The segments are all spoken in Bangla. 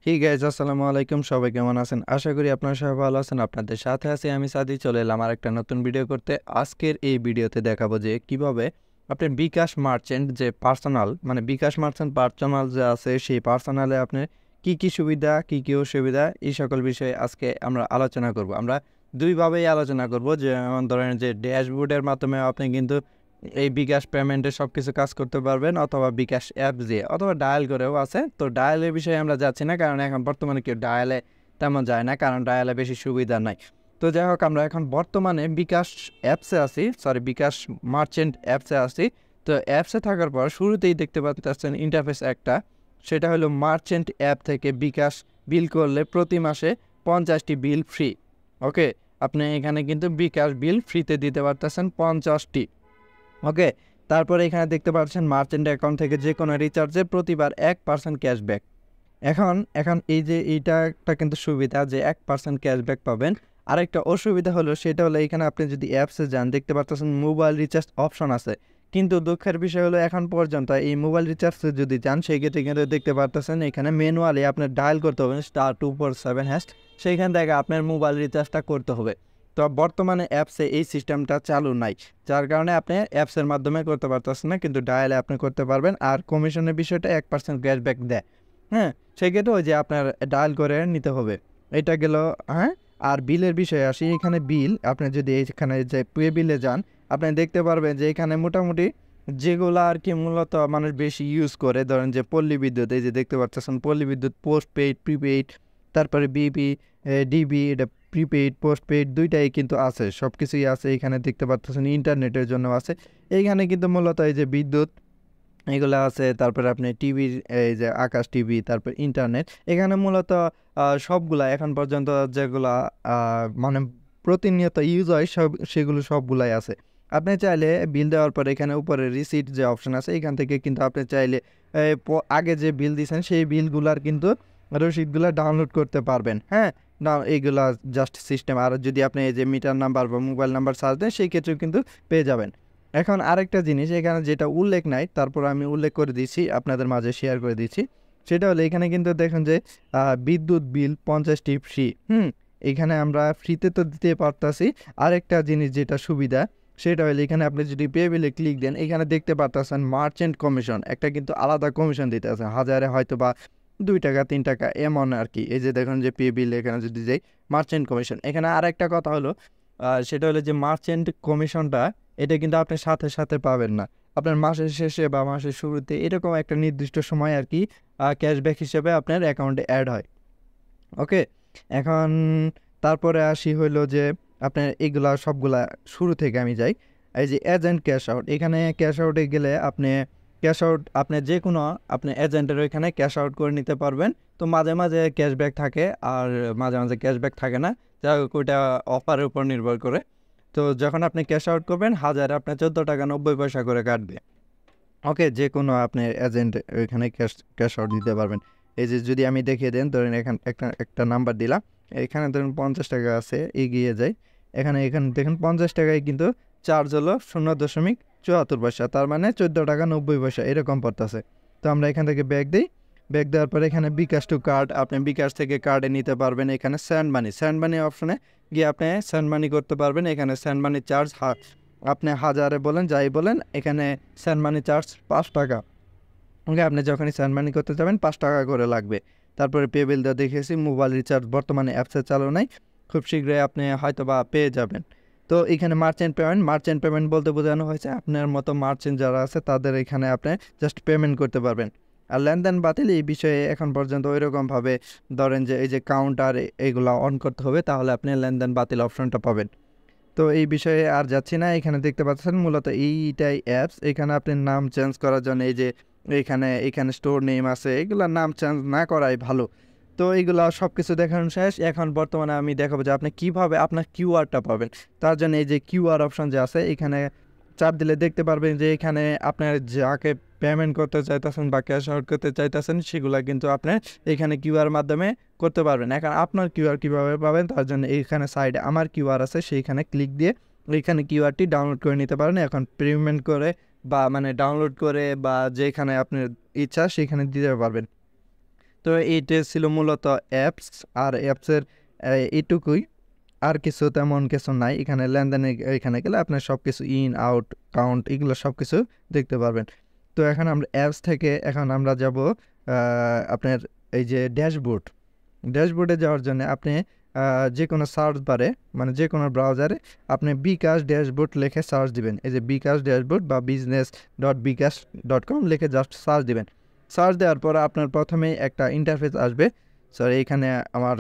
হে গাইজ আসসালামু আলাইকুম, সবাই কেমন আছেন? আশা করি আপনারা সবাই ভালো আছেন। আপনাদের সাথে আছি আমি সাদি, চলে এলাম আর একটা নতুন ভিডিও করতে। আজকের এই ভিডিওতে দেখাবো যে কিভাবে আপনি বিকাশ মার্চেন্ট যে পার্সোনাল মানে বিকাশ মার্চেন্ট পার্সোনাল যে আছে সেই পার্সোনালে আপনার কি কি সুবিধা কি কি অসুবিধা এই সকল বিষয়ে আজকে আমরা আলোচনা করব। আমরা দুইভাবেই আলোচনা করব, যেমন ধরেন যে ড্যাশবোর্ডের মাধ্যমে আপনি কিন্তু এই বিকাশ পেমেন্টে সব কিছু কাজ করতে পারবেন, অথবা বিকাশ অ্যাপ দিয়ে, অথবা ডায়াল করেও আছে। তো ডায়ালের বিষয়ে আমরা যাচ্ছি না, কারণ এখন বর্তমানে কেউ ডায়ালে তেমন যায় না, কারণ ডায়ালে বেশি সুবিধা নাই। তো যাই হোক, আমরা এখন বর্তমানে বিকাশ অ্যাপসে আছি, বিকাশ মার্চেন্ট অ্যাপসে আছি। তো অ্যাপসে থাকার পর শুরুতেই দেখতে পাচ্ছেন ইন্টারফেস একটা, সেটা হলো মার্চেন্ট অ্যাপ থেকে বিকাশ বিল করলে প্রতি মাসে 50টি বিল ফ্রি। ওকে, আপনি এখানে কিন্তু বিকাশ বিল ফ্রিতে দিতে পারতেছেন 50টি। ওকে, তারপরে এখানে দেখতে পাচ্ছেন মার্চেন্ট অ্যাকাউন্ট থেকে যে কোনো রিচার্জে প্রতিবার 1% ক্যাশব্যাক। এখন এখন এই যে এইটা একটা কিন্তু সুবিধা যে 1% ক্যাশব্যাক পাবেন। আরেকটা অসুবিধা হলো, সেটা হলো এখানে আপনি যদি অ্যাপসে যান দেখতে পাচ্ছেন মোবাইল রিচার্জ অপশন আছে, কিন্তু দুঃখের বিষয় হলো এখন পর্যন্ত এই মোবাইল রিচার্জে যদি যান সেই ক্ষেত্রে কিন্তু দেখতে পাচ্ছেন এখানে ম্যানুয়ালি আপনার ডায়াল করতে হবে *247#, সেইখান থেকে আপনার মোবাইল রিচার্জটা করতে হবে। তো বর্তমানে অ্যাপসে এই সিস্টেমটা চালু নাই, যার কারণে আপনি অ্যাপসের মাধ্যমে করতে পারতেছেন না, কিন্তু ডায়ালে আপনি করতে পারবেন। আর কমিশনের বিষয়টা 1% ক্যাশব্যাক দেয়। হ্যাঁ, সেক্ষেত্রে ওই যে আপনার ডায়াল করে নিতে হবে, এটা গেল। হ্যাঁ, আর বিলের বিষয়ে আসি। এখানে বিল আপনি যদি এইখানে যে পে বিলে যান, আপনি দেখতে পারবেন যে এখানে মোটামুটি যেগুলো আর কি মূলত মানুষ বেশি ইউজ করে, ধরেন যে পল্লী বিদ্যুৎ, এই যে দেখতে পাচ্ছেন পল্লী বিদ্যুৎ পোস্ট পেইড প্রিপেইড, তারপরে বিপি ডিবি, এটা প্রিপেইড পোস্ট পেইড দুইটাই কিন্তু আছে, সব কিছুই আছে। এখানে দেখতে পাচ্ছেন ইন্টারনেটের জন্য আছে। এইখানে কিন্তু মূলত এই যে বিদ্যুৎ এগুলো আছে, তারপরে আপনি টিভির এই যে আকাশ টিভি, তারপর ইন্টারনেট, এখানে মূলত সবগুলা এখন পর্যন্ত যেগুলা মানে প্রতিনিয়ত ইউজ হয় সেগুলো সবগুলাই আছে। আপনি চাইলে বিল দেওয়ার পরে এখানে উপরে রিসিট যে অপশন আছে, এখান থেকে কিন্তু আপনি চাইলে আগে যে বিল দিয়েছেন সেই বিলগুলার কিন্তু রসিদগুলো ডাউনলোড করতে পারবেন। হ্যাঁ, না এইগুলা জাস্ট সিস্টেম। আর যদি আপনি এই যে মিটার নাম্বার বা মোবাইল নাম্বার সার্চ দেন সেই ক্ষেত্রেও কিন্তু পেয়ে যাবেন। এখন আরেকটা জিনিস এখানে যেটা উল্লেখ নাই, তারপর আমি উল্লেখ করে দিচ্ছি, আপনাদের মাঝে শেয়ার করে দিচ্ছি। সেটা হলো এখানে কিন্তু দেখুন যে বিদ্যুৎ বিল 50টি ফ্রি। এখানে আমরা ফ্রিতে তো দিতে পারতাছি। আরেকটা জিনিস যেটা সুবিধা, সেটা হলো এখানে আপনি যদি পে বিলে ক্লিক দেন, এখানে দেখতে পারতেছেন মার্চেন্ট কমিশন একটা কিন্তু আলাদা কমিশন দিতে আছে, হাজারে হয়তো বা 2 টাকা 3 টাকা এমন আর কি। এই যে দেখুন যে পে বিল এখানে যদি যাই মার্চেন্ট কমিশন, এখানে আরেকটা কথা হলো সেটা হলো যে মার্চেন্ট কমিশনটা এটা কিন্তু আপনি সাথে সাথে পাবেন না, আপনার মাসের শেষে বা মাসের শুরুতে এরকম একটা নির্দিষ্ট সময় আর কি ক্যাশব্যাক হিসেবে আপনার অ্যাকাউন্টে অ্যাড হয়। ওকে, এখন তারপরে আসি হইলো যে আপনার এগুলা সবগুলা শুরু থেকে আমি যাই। এই যে এজেন্ট ক্যাশ আউট, এখানে ক্যাশ আউটে গেলে আপনি ক্যাশ আউট আপনি যে কোনো আপনি এজেন্টের ওইখানে ক্যাশ আউট করে নিতে পারবেন। তো মাঝে মাঝে ক্যাশব্যাক থাকে আর মাঝে মাঝে ক্যাশব্যাক থাকে না, যা হোক ওইটা অফারের উপর নির্ভর করে। তো যখন আপনি ক্যাশ আউট করবেন, হাজারে আপনার 14 টাকা 90 পয়সা করে কাটবে। ওকে, যে কোনো আপনি এজেন্ট ওইখানে ক্যাশ আউট দিতে পারবেন। এই যে যদি আমি দেখিয়ে দেন, ধরেন এখানে একটা একটা নাম্বার দিলাম, এখানে ধরুন 50 টাকা আছে, এগিয়ে যাই। এখানে এখানে দেখুন 50 টাকায় কিন্তু চার্জ হলো 0.74 পয়সা, তার মানে 14 টাকা 90 পয়সা এরকম পড়তেছে। তো আমরা এখান থেকে ব্যাক দিই। ব্যাক দেওয়ার পরে এখানে বিকাশ টু কার্ড, আপনি বিকাশ থেকে কার্ডে নিতে পারবেন। এখানে স্যান্ড মানি অপশনে গিয়ে আপনি স্যান্ড মানি করতে পারবেন। এখানে স্যান্ড মানি চার্জ আপনি হাজারে বলেন যাই বলেন, এখানে স্যান্ড মানি চার্জ 5 টাকা। ওকে, আপনি যখনই স্যান্ড মানি করতে যাবেন 5 টাকা করে লাগবে। তারপরে পে বিল দেওয়া দেখেছি। মোবাইল রিচার্জ বর্তমানে অ্যাপসে চালু নাই, খুব শীঘ্রই আপনি হয়তো বা পেয়ে যাবেন। তো এখানে মার্চেন্ট পেমেন্ট বলতে বোঝানো হয়েছে আপনার মতো মার্চেন্ট যারা আছে তাদের এখানে আপনি জাস্ট পেমেন্ট করতে পারবেন। আর লেনদেন বাতিল এই বিষয়ে এখন পর্যন্ত ওইরকমভাবে ধরেন যে এই যে কাউন্টার এইগুলো অন করতে হবে, তাহলে আপনি লেনদেন বাতিল অপশনটা পাবেন। তো এই বিষয়ে আর যাচ্ছি না। এখানে দেখতে পাচ্ছেন মূলত এইটাই অ্যাপস। এখানে আপনি নাম চেঞ্জ করার জন্য এই যে এখানে স্টোর নেম আছে, এগুলোর নাম চেঞ্জ না করাই ভালো। তো এইগুলো সব কিছু দেখানো শেষ। এখন বর্তমানে আমি দেখাবো যে আপনি কীভাবে আপনার কিউআরটা পাবেন। তার জন্য এই যে কিউআর অপশন যে আছে, এখানে চাপ দিলে দেখতে পারবেন যে এখানে আপনার যাকে পেমেন্ট করতে চাইতেছেন বা ক্যাশ আউট করতে চাইতেছেন সেগুলো কিন্তু আপনি এখানে কিউআর মাধ্যমে করতে পারবেন। এখন আপনার কিউআর কীভাবে পাবেন, তার জন্য এইখানে সাইডে আমার কিউআর আছে, সেইখানে ক্লিক দিয়ে এইখানে কিউআরটি ডাউনলোড করে নিতে পারেন। এখন পেমেন্ট করে বা মানে ডাউনলোড করে বা যেখানে আপনার ইচ্ছা সেখানে দিতে পারবেন। তো তো এইটা ছিল মূলত অ্যাপস, আর অ্যাপসের এইটুকুই, আর কিছু তেমন কিছু নাই। এখানে লেনদেনে এখানে গেলে আপনার সব কিছু ইন আউট কাউন্ট এগুলো সব কিছু দেখতে পারবেন। তো এখন আমরা অ্যাপস থেকে এখন আমরা যাব আপনার এই যে ড্যাশবোর্ডে যাওয়ার জন্য আপনি যে কোনো সার্চ বারে মানে যে কোনো ব্রাউজারে আপনি বিকাশ ড্যাশবোর্ড লিখে সার্চ দিবেন। এই যে বিকাশ ড্যাশবোর্ড বা business.bikash.com লিখে জাস্ট সার্চ দিবেন। সার্চ দেওয়ার পর আপনার প্রথমেই একটা ইন্টারফেস আসবে। সরি, এখানে আমার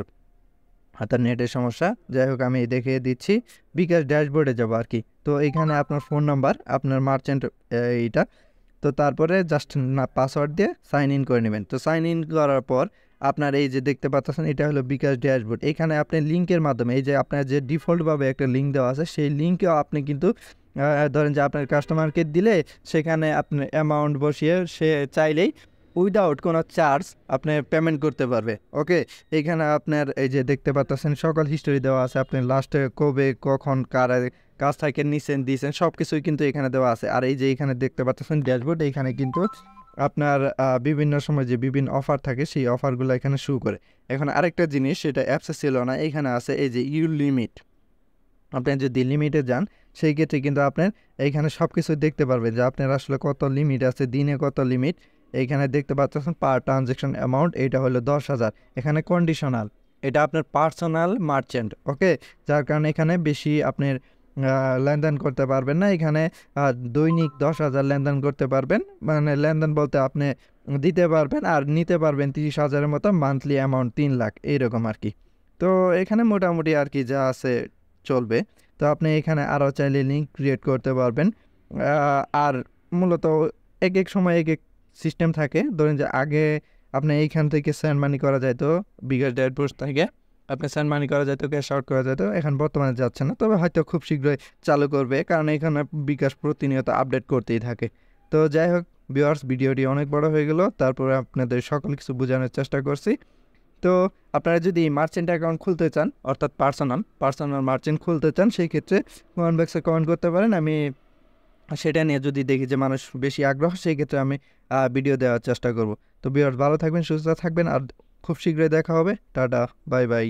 হাতের নেটের সমস্যা, যাই হোক আমি দেখিয়ে দিচ্ছি। বিকাশ ড্যাশবোর্ডে যাবো আর কি। তো এখানে আপনার ফোন নাম্বার, আপনার মার্চেন্ট এইটা, তো তারপরে জাস্ট পাসওয়ার্ড দিয়ে সাইন ইন করে নেবেন। তো সাইন ইন করার পর আপনার এই যে দেখতে পাচ্ছেন এটা হলো বিকাশ ড্যাশবোর্ড। এখানে আপনি লিঙ্কের মাধ্যমে এই যে আপনার যে ডিফল্টভাবে একটা লিঙ্ক দেওয়া আছে সেই লিঙ্কেও আপনি কিন্তু ধরেন যে আপনার কাস্টমারকে দিলে সেখানে আপনি অ্যামাউন্ট বসিয়ে সে চাইলেই উইদাউট কোনো চার্জ আপনি পেমেন্ট করতে পারবে। ওকে, এখানে আপনার এই যে দেখতে পাচ্ছেন সকল হিস্টোরি দেওয়া আছে, আপনি লাস্টে কবে কখন কার কাজ থেকে নিছেন দিয়েছেন সব কিছুই কিন্তু এখানে দেওয়া আছে। আর এই যে এখানে দেখতে পাচ্ছেন ড্যাশবোর্ড, এখানে কিন্তু আপনার বিভিন্ন সময় যে বিভিন্ন অফার থাকে সেই অফারগুলো এখানে শো করে। এখন আরেকটা জিনিস, সেটা অ্যাপসে ছিল না, এখানে আছে এই যে ইউ লিমিট। আপনি যদি লিমিটে যান সেই ক্ষেত্রে কিন্তু আপনার এইখানে সব কিছু দেখতে পারবেন যে আপনার আসলে কত লিমিট আছে, দিনে কত লিমিট। এইখানে দেখতে পাচ্ছেন পার ট্রানজ্যাকশন অ্যামাউন্ট, এইটা হলো 10,000। এখানে কন্ডিশনাল, এটা আপনার পার্সোনাল মার্চেন্ট। ওকে, যার কারণে এখানে বেশি আপনার লেনদেন করতে পারবেন না। এখানে দৈনিক 10,000 লেনদেন করতে পারবেন, মানে লেনদেন বলতে আপনি দিতে পারবেন আর নিতে পারবেন 30,000-এর মতো, মান্থলি অ্যামাউন্ট 3 লাখ এইরকম আর কি। তো এখানে মোটামুটি আর কি যা আছে চলবে। তো আপনি এখানে আরও চাইলে লিঙ্ক ক্রিয়েট করতে পারবেন। আর মূলত এক এক সময় এক এক সিস্টেম থাকে। ধরেন যে আগে আপনি এইখান থেকে সেন্ড মানি করা যায়, তো বিকাশ ড্যাশবোর্ড থেকে আপনি সেন্ড মানি করা যেত, ক্যাশ আউট করা যেত, এখন বর্তমানে যাচ্ছে না, তবে হয়তো খুব শীঘ্রই চালু করবে, কারণ এখানে বিকাশ প্রতিনিয়ত আপডেট করতেই থাকে। তো যাই হোক ভিউয়ার্স, ভিডিওটি অনেক বড় হয়ে গেল, তারপরে আপনাদের সকল কিছু বোঝানোর চেষ্টা করছি। তো আপনারা যদি মার্চেন্ট অ্যাকাউন্ট খুলতে চান, অর্থাৎ পার্সোনাল মার্চেন্ট খুলতে চান, সেই ক্ষেত্রে কমেন্ট বক্সে কমেন্ট করতে পারেন। আমি সেটা নিয়ে যদি দেখি যে মানুষ বেশি আগ্রহ, সেই ক্ষেত্রে আমি ভিডিও দেওয়ার চেষ্টা করব। তো ভিউয়ার্স, ভালো থাকবেন, সুস্থ থাকবেন, আর খুব শীঘ্রই দেখা হবে। Tata, bye bye.